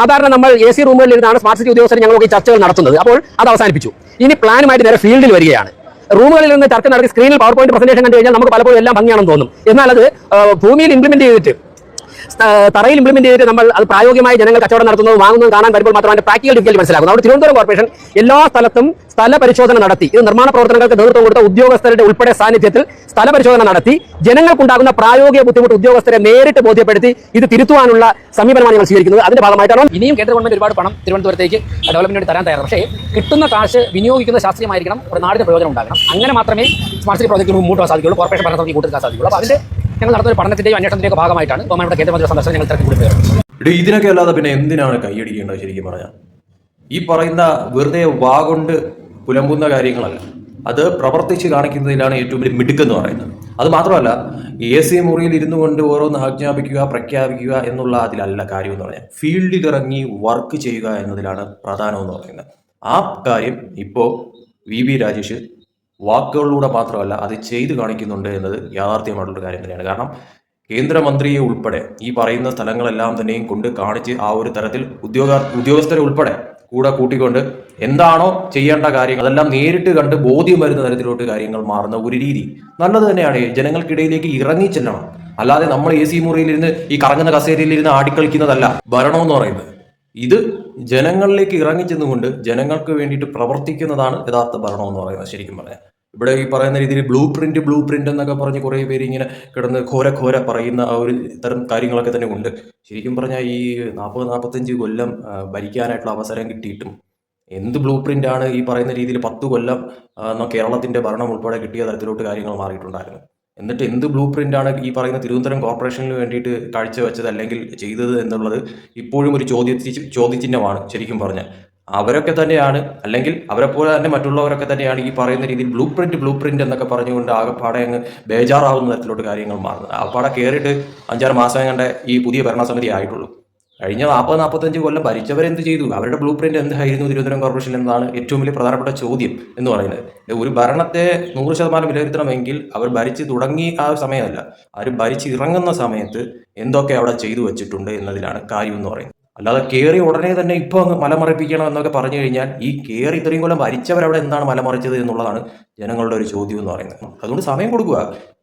സാധാരണ നമ്മൾ AC റൂമുകളിൽ ഇരുന്നാണ് സ്മാർട്ട് സിറ്റി ഉദ്യോഗസ്ഥർ ഞങ്ങൾക്ക് ഈ ചർച്ചകൾ നടത്തുന്നത്. അപ്പോൾ അത് അവസാനിപ്പിച്ചു. ഇനി പ്ലാനുമായിട്ട് നേരെ ഫീൽഡിൽ വരികയാണ്. റൂമുകളിൽ നിന്ന് ചർച്ച നടത്തി സ്ക്രീനിൽ പവർ പോയിന്റ് പ്രസന്റേഷൻ കണ്ടു കഴിഞ്ഞാൽ നമുക്ക് പലപ്പോഴും എല്ലാം ഭംഗിയാണെന്ന് തോന്നും. എന്നാൽ അത് ഭൂമിയിൽ ഇംപ്ലിമെന്റ് ചെയ്തിട്ട്, തറയിൽ ഇംപ്ലിമെന്റ് ചെയ്തിട്ട് നമ്മൾ അത് പ്രായോഗികമായി ജനങ്ങൾ കച്ചവടം നടത്തുന്നതും വാങ്ങുന്നതും കാണാൻ വരുമ്പോൾ മാത്രം അതിന്റെ പ്രാക്ടിക്കൽ ഡിഫിക്കൽറ്റി മനസ്സിലാക്കുന്നു. അവിടെ തിരുവനന്തപുരം കോർപ്പറേഷൻ എല്ലാ സ്ഥലത്തും സ്ഥല പരിശോധന നടത്തി. ഇത് നിർമ്മാണ പ്രവർത്തനങ്ങൾക്ക് നേതൃത്വം കൊടുത്ത ഉദ്യോഗസ്ഥരുടെ ഉൾപ്പെടെ സാന്നിധ്യത്തിൽ സ്ഥല പരിശോധന നടത്തി ജനങ്ങൾക്കുണ്ടാകുന്ന പ്രായോഗിക ബുദ്ധിമുട്ട് ഉദ്യോഗസ്ഥരെ നേരിട്ട് ബോധ്യപ്പെടുത്തി ഇത് തിരുത്തുവാനുള്ള സമീപനമാണ് ഞങ്ങൾ സ്വീകരിക്കുന്നത്. അതിന്റെ ഭാഗമായിട്ടാണ് ഇനിയും കേന്ദ്ര ഗവൺമെന്റ് ഒരുപാട് പണം തിരുവനന്തപുരത്തേക്ക് ഡെവലപ്മെന്റിന് തരാൻ തയ്യാറാണ്. പക്ഷേ കിട്ടുന്ന കാശ് വിനിയോഗിക്കുന്ന ശാസ്ത്രീയമായിരിക്കണം, ഒരു നാടിന് പ്രയോജനം ഉണ്ടാകണം. അങ്ങനെ മാത്രമേ സ്മാർട്ട് സിറ്റി പ്രോജക്റ്റ് മുമ്പോട്ട് പോകാൻ സാധിക്കുള്ളൂ, കോർപ്പറേഷൻ ഭരണസമിതി കൂട്ടാൻ സാധിക്കുള്ളൂ. അപ്പോൾ അതിന്റെ ഞങ്ങൾ നടത്തുന്ന പഠനത്തിന്റെയും അന്വേഷണത്തിന്റെയും ഭാഗമായിട്ടാണ് ബഹുമാനപ്പെട്ട കേന്ദ്രമന്ത്രി സന്ദർശനം ഞങ്ങൾ തിരക്കി കൂടി. ഇതിനൊക്കെ അല്ലാതെ പിന്നെ എന്തിനാണ് കൈയടിക്കേണ്ടത്? ശരിക്കും പറഞ്ഞാൽ ഈ പറയുന്ന വെറുതെ വാഗൊണ്ട് പുലമ്പുന്ന കാര്യങ്ങളല്ല, അത് പ്രവർത്തിച്ച് കാണിക്കുന്നതിലാണ് ഏറ്റവും വലിയ മിടുക്കെന്ന് പറയുന്നത്. അത് മാത്രമല്ല, AC മുറിയിൽ ഇരുന്നു കൊണ്ട് ഓരോന്ന് ആജ്ഞാപിക്കുക, പ്രഖ്യാപിക്കുക എന്നുള്ള അതിലല്ല കാര്യം എന്ന് പറഞ്ഞാൽ ഫീൽഡിൽ ഇറങ്ങി വർക്ക് ചെയ്യുക എന്നതിലാണ് പ്രധാനം എന്ന് പറയുന്നത്. ആ കാര്യം ഇപ്പോൾ VV രാജേഷ് വാക്കുകളിലൂടെ മാത്രമല്ല അത് ചെയ്ത് കാണിക്കുന്നുണ്ട് എന്നത് യാഥാർത്ഥ്യമായിട്ടുള്ള കാര്യം തന്നെയാണ്. കാരണം കേന്ദ്രമന്ത്രിയെ ഉൾപ്പെടെ ഈ പറയുന്ന സ്ഥലങ്ങളെല്ലാം തന്നെയും കൊണ്ട് കാണിച്ച് ആ ഒരു തരത്തിൽ ഉദ്യോഗസ്ഥരെ ഉൾപ്പെടെ കൂടെ കൂട്ടിക്കൊണ്ട് എന്താണോ ചെയ്യേണ്ട കാര്യങ്ങൾ അതെല്ലാം നേരിട്ട് കണ്ട് ബോധ്യം വരുന്ന തരത്തിലോട്ട് കാര്യങ്ങൾ മാറുന്ന ഒരു രീതി നല്ലത് തന്നെയാണ്. ജനങ്ങൾക്കിടയിലേക്ക് ഇറങ്ങി ചെല്ലണം. അല്ലാതെ നമ്മൾ AC മുറിയിലിരുന്ന് ഈ കറങ്ങുന്ന കസേരയിലിരുന്ന് ആടിക്കളിക്കുന്നതല്ല ഭരണമെന്ന് പറയുന്നത്. ഇത് ജനങ്ങളിലേക്ക് ഇറങ്ങിച്ചെന്നുകൊണ്ട് ജനങ്ങൾക്ക് വേണ്ടിയിട്ട് പ്രവർത്തിക്കുന്നതാണ് യഥാർത്ഥ ഭരണം എന്ന് പറയുന്നത്. ശരിക്കും പറയാം ഇവിടെ ഈ പറയുന്ന രീതിയിൽ ബ്ലൂ പ്രിന്റ് എന്നൊക്കെ പറഞ്ഞ് കുറേ പേര് ഇങ്ങനെ കിടന്ന് ഘോര പറയുന്ന ആ ഒരു തരം കാര്യങ്ങളൊക്കെ തന്നെ ഉണ്ട്. ശരിക്കും പറഞ്ഞാൽ ഈ 40-45 കൊല്ലം ഭരിക്കാനായിട്ടുള്ള അവസരം കിട്ടിയിട്ടും എന്ത് ബ്ലൂ പ്രിന്റാണ് ഈ പറയുന്ന രീതിയിൽ 10 കൊല്ലം കേരളത്തിന്റെ ഭരണം ഉൾപ്പെടെ കിട്ടിയ തരത്തിലോട്ട് കാര്യങ്ങൾ മാറിയിട്ടുണ്ടായിരുന്നു. എന്നിട്ട് എന്ത് ബ്ലൂ പ്രിന്റാണ് ഈ പറയുന്ന തിരുവനന്തപുരം കോർപ്പറേഷന് വേണ്ടിയിട്ട് കാഴ്ചവെച്ചത് അല്ലെങ്കിൽ ചെയ്തത് എന്നുള്ളത് ഇപ്പോഴും ഒരു ചോദ്യചിഹ്നമാണ്. ശരിക്കും പറഞ്ഞാൽ അവരൊക്കെ തന്നെയാണ്, അല്ലെങ്കിൽ അവരെ പോലെ തന്നെ മറ്റുള്ളവരൊക്കെ തന്നെയാണ് ഈ പറയുന്ന രീതിയിൽ ബ്ലൂ പ്രിന്റ് എന്നൊക്കെ പറഞ്ഞുകൊണ്ട് ആകെപ്പാടെ അങ്ങ് ബേജാറാവുന്ന തരത്തിലോട്ട് കാര്യങ്ങൾ മാറുന്നത്. ആകെപ്പാടെ കയറിയിട്ട് 5-6 മാസം കണ്ട ഈ പുതിയ ഭരണസമിതി ആയിട്ടുള്ളൂ. കഴിഞ്ഞ 40-45 കൊല്ലം ഭരിച്ചവരെന്ത് ചെയ്തു? അവരുടെ ബ്ലൂ പ്രിന്റ് എന്തായിരുന്നു തിരുവനന്തപുരം കോർപ്പറേഷൻ എന്നതാണ് ഏറ്റവും വലിയ പ്രധാനപ്പെട്ട ചോദ്യം എന്ന് പറയുന്നത്. ഒരു ഭരണത്തെ 100% വിലയിരുത്തണമെങ്കിൽ അവർ ഭരിച്ച് തുടങ്ങി ആ സമയമല്ല, അവർ ഭരിച്ച് ഇറങ്ങുന്ന സമയത്ത് എന്തൊക്കെ അവിടെ ചെയ്തു വെച്ചിട്ടുണ്ട് എന്നതിലാണ് കാര്യം എന്ന് പറയുന്നത്. അല്ലാതെ കയറി ഉടനെ തന്നെ ഇപ്പോൾ അങ്ങ് മലമറിപ്പിക്കണം എന്നൊക്കെ പറഞ്ഞു കഴിഞ്ഞാൽ ഈ കയറി ഇത്രയും കൊല്ലം ഭരിച്ചവരവിടെ എന്താണ് മലമറിച്ചത് എന്നുള്ളതാണ് ജനങ്ങളുടെ ഒരു ചോദ്യം എന്ന് പറയുന്നത്. അതുകൊണ്ട് സമയം കൊടുക്കുക.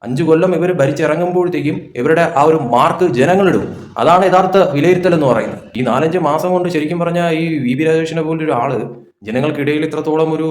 5 കൊല്ലം ഇവർ ഭരിച്ചിറങ്ങുമ്പോഴത്തേക്കും ഇവരുടെ ആ ഒരു മാർക്ക് ജനങ്ങളിടും. അതാണ് യഥാർത്ഥ വിലയിരുത്തൽ എന്ന് പറയുന്നത്. ഈ 4-5 മാസം കൊണ്ട് ശരിക്കും പറഞ്ഞാൽ ഈ VV രാജേഷിനെ പോലൊരു ആള് ജനങ്ങൾക്കിടയിൽ ഇത്രത്തോളം ഒരു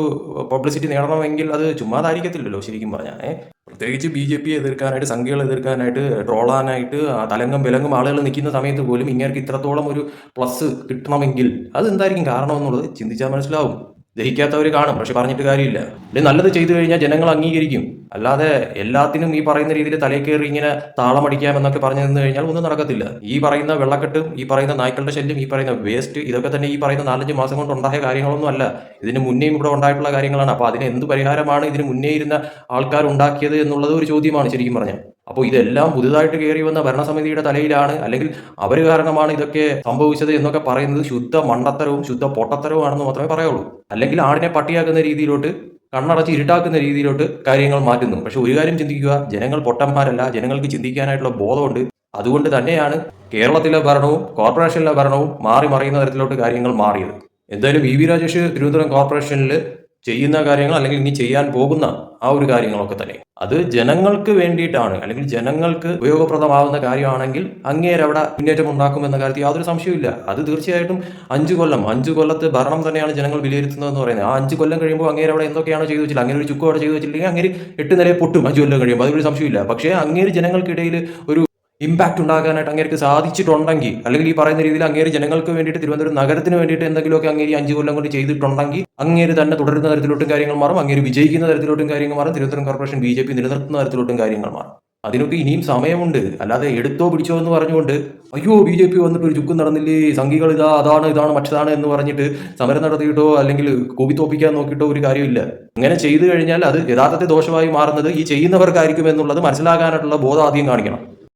പബ്ലിസിറ്റി നേടണമെങ്കിൽ അത് ചുമ്മാതായിരിക്കത്തില്ലല്ലോ. ശരിക്കും പറഞ്ഞാൽ പ്രത്യേകിച്ച് BJP എതിർക്കാനായിട്ട്, സംഖ്യകൾ എതിർക്കാനായിട്ട്, ട്രോളാനായിട്ട് തലങ്കം വിലങ്ങും ആളുകൾ നിൽക്കുന്ന സമയത്ത് പോലും ഇങ്ങേർക്ക് ഇത്രത്തോളം ഒരു പ്ലസ് കിട്ടണമെങ്കിൽ അത് എന്തായിരിക്കും കാരണം എന്നുള്ളത് ചിന്തിച്ചാൽ മനസ്സിലാവും. ദഹിക്കാത്തവർ കാണും, പക്ഷെ പറഞ്ഞിട്ട് കാര്യമില്ല. ഇത് നല്ലത് ചെയ്തു കഴിഞ്ഞാൽ ജനങ്ങൾ അംഗീകരിക്കും. അല്ലാതെ എല്ലാത്തിനും ഈ പറയുന്ന രീതിയിൽ തലയിൽ കയറി ഇങ്ങനെ താളമടിക്കാമെന്നൊക്കെ പറഞ്ഞു നിന്ന് കഴിഞ്ഞാൽ ഒന്നും നടക്കത്തില്ല. ഈ പറയുന്ന വെള്ളക്കെട്ടും, ഈ പറയുന്ന നായ്ക്കളുടെ ശല്യം, ഈ പറയുന്ന വേസ്റ്റ്, ഇതൊക്കെ തന്നെ ഈ പറയുന്ന 4-5 മാസം കൊണ്ട് ഉണ്ടായ കാര്യങ്ങളൊന്നും അല്ല. ഇതിന് മുന്നേയും ഇവിടെ ഉണ്ടായിട്ടുള്ള കാര്യങ്ങളാണ്. അപ്പോൾ അതിന് എന്ത് പരിഹാരമാണ് ഇതിന് മുന്നേ ഇരുന്ന ആൾക്കാർ ഉണ്ടാക്കിയത് എന്നുള്ളത് ഒരു ചോദ്യമാണ് ശരിക്കും പറഞ്ഞാൽ. അപ്പോൾ ഇതെല്ലാം പുതുതായിട്ട് കയറി വന്ന ഭരണസമിതിയുടെ തലയിലാണ്, അല്ലെങ്കിൽ അവർ കാരണമാണ് ഇതൊക്കെ സംഭവിച്ചത് എന്നൊക്കെ പറയുന്നത് ശുദ്ധ മണ്ടത്തരവും ശുദ്ധ പൊട്ടത്തരവുമാണെന്ന് മാത്രമേ പറയുള്ളൂ. അല്ലെങ്കിൽ ആടിനെ പട്ടിയാക്കുന്ന രീതിയിലോട്ട്, കണ്ണടച്ച് ഇരുട്ടാക്കുന്ന രീതിയിലോട്ട് കാര്യങ്ങൾ മാറ്റുന്നു. പക്ഷെ ഒരു കാര്യം ചിന്തിക്കുക, ജനങ്ങൾ പൊട്ടന്മാരല്ല, ജനങ്ങൾക്ക് ചിന്തിക്കാനായിട്ടുള്ള ബോധമുണ്ട്. അതുകൊണ്ട് തന്നെയാണ് കേരളത്തിലെ ഭരണവും കോർപ്പറേഷനിലെ ഭരണവും മാറി മറിയുന്ന തരത്തിലോട്ട് കാര്യങ്ങൾ മാറിയത്. എന്തായാലും VV രാജേഷ് തിരുവനന്തപുരം കോർപ്പറേഷനിൽ ചെയ്യുന്ന കാര്യങ്ങൾ, അല്ലെങ്കിൽ ഇനി ചെയ്യാൻ പോകുന്ന ആ ഒരു കാര്യങ്ങളൊക്കെ തന്നെ അത് ജനങ്ങൾക്ക് വേണ്ടിയിട്ടാണ്, അല്ലെങ്കിൽ ജനങ്ങൾക്ക് ഉപയോഗപ്രദമാവുന്ന കാര്യമാണെങ്കിൽ അങ്ങേരവിടെ മുന്നേറ്റം ഉണ്ടാക്കുമെന്ന കാര്യത്തിൽ യാതൊരു സംശയമില്ല. അത് തീർച്ചയായിട്ടും 5 കൊല്ലത്തെ ഭരണം തന്നെയാണ് ജനങ്ങൾ വിലയിരുത്തുന്നതെന്ന് പറയുന്നത്. ആ 5 കൊല്ലം കഴിയുമ്പോൾ അങ്ങേരവിടെ എന്തൊക്കെയാണോ ചെയ്തു വെച്ചില്ല, അങ്ങനെ ഒരു ചുക്കും അവിടെ ചെയ്തു വെച്ചില്ലെങ്കിൽ അങ്ങേര് 8 നിലയെ പൊട്ടും 5 കൊല്ലം കഴിയുമ്പോൾ, അതൊരു സംശയമില്ല. പക്ഷേ അങ്ങേര് ജനങ്ങൾക്കിടയിൽ ഒരു ഇമ്പാക്ട് ഉണ്ടാക്കാനായിട്ട് അങ്ങേർക്ക് സാധിച്ചിട്ടുണ്ടെങ്കിൽ, അല്ലെങ്കിൽ ഈ പറയുന്ന രീതിയിൽ അങ്ങേര് ജനങ്ങൾക്ക് വേണ്ടിയിട്ട്, തിരുവനന്തപുരം നഗരത്തിന് വേണ്ടിയിട്ട് എന്തെങ്കിലുമൊക്കെ അങ്ങേര് 5 കൊല്ലം കൊണ്ട് ചെയ്തിട്ടുണ്ടെങ്കിൽ അങ്ങേര് തന്നെ തുടരുന്ന തരത്തിലോട്ടും കാര്യങ്ങൾ മാറും, അങ്ങേര് വിജയിക്കുന്ന തരത്തിലോട്ടും കാര്യങ്ങൾ മാറും, തിരുവനന്തപുരം കോർപ്പറേഷൻ BJP നിലനിർത്തുന്ന തരത്തിലോട്ടും കാര്യങ്ങൾ മാറും. അതിനൊക്കെ ഇനിയും സമയമുണ്ട്. അല്ലാതെ എടുത്തോ പിടിച്ചോ എന്ന് പറഞ്ഞുകൊണ്ട് അയ്യോ BJP വന്നിട്ട് ഒരു ചുക്കും നടന്നില്ലേ, സംഘികൾ ഇതാണ് മറ്റതാണ് എന്ന് പറഞ്ഞിട്ട് സമരം നടത്തിയിട്ടോ അല്ലെങ്കിൽ കോപിത്തോപ്പിക്കാൻ നോക്കിയിട്ടോ ഒരു കാര്യമില്ല. അങ്ങനെ ചെയ്തു കഴിഞ്ഞാൽ അത് യഥാർത്ഥത്തിൽ ദോഷമായി മാറുന്നത് ഈ ചെയ്യുന്നവർക്കായിരിക്കും എന്നുള്ളത് മനസ്സിലാക്കാനായിട്ടുള്ള ബോധം ആദ്യം കാണിക്കണം.